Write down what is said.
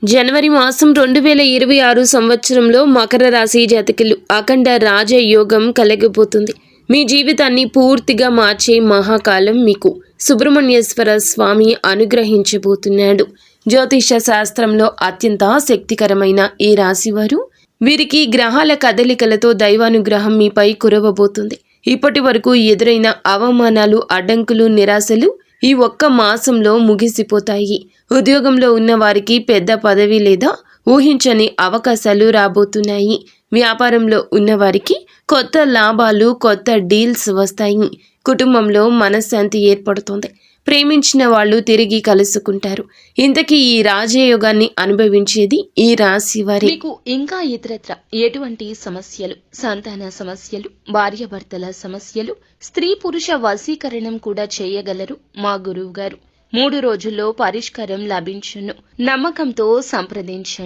జనవరి మాసం 2026 సంవత్సరంలో మకర రాశి జాతకులు అఖండ రాజయోగం కలగబోతుంది. మీ జీవితాన్ని పూర్తిగా మార్చే మహాకాలం మీకు సుబ్రహ్మణ్యేశ్వర స్వామి అనుగ్రహించబోతున్నాడు. జ్యోతిష శాస్త్రంలో అత్యంత శక్తికరమైన ఈ రాశివారు, వీరికి గ్రహాల కదలికలతో దైవానుగ్రహం మీపై కురవబోతుంది. ఇప్పటి వరకు ఎదురైన అవమానాలు, అడ్డంకులు, నిరాశలు ఈ ఒక్క మాసంలో ముగిసిపోతాయి. ఉద్యోగంలో ఉన్న వారికి పెద్ద పదవి లేదా ఊహించని అవకాశాలు రాబోతున్నాయి. వ్యాపారంలో ఉన్నవారికి కొత్త లాభాలు, కొత్త డీల్స్ వస్తాయి. కుటుంబంలో మనశ్శాంతి ఏర్పడుతుంది. ప్రేమించిన వాళ్ళు తిరిగి కలుసుకుంటారు. ఇంతకీ ఈ రాజయోగాన్ని అనుభవించేది ఈ రాశి వారి. మీకు ఇంకా ఇతరత్ర ఎటువంటి సమస్యలు, సంతాన సమస్యలు, భార్యాభర్తల సమస్యలు, స్త్రీ పురుష వశీకరణం కూడా చేయగలరు మా గురువు గారు. 3 రోజుల్లో పరిష్కారం లభించును. నమ్మకంతో సంప్రదించండి.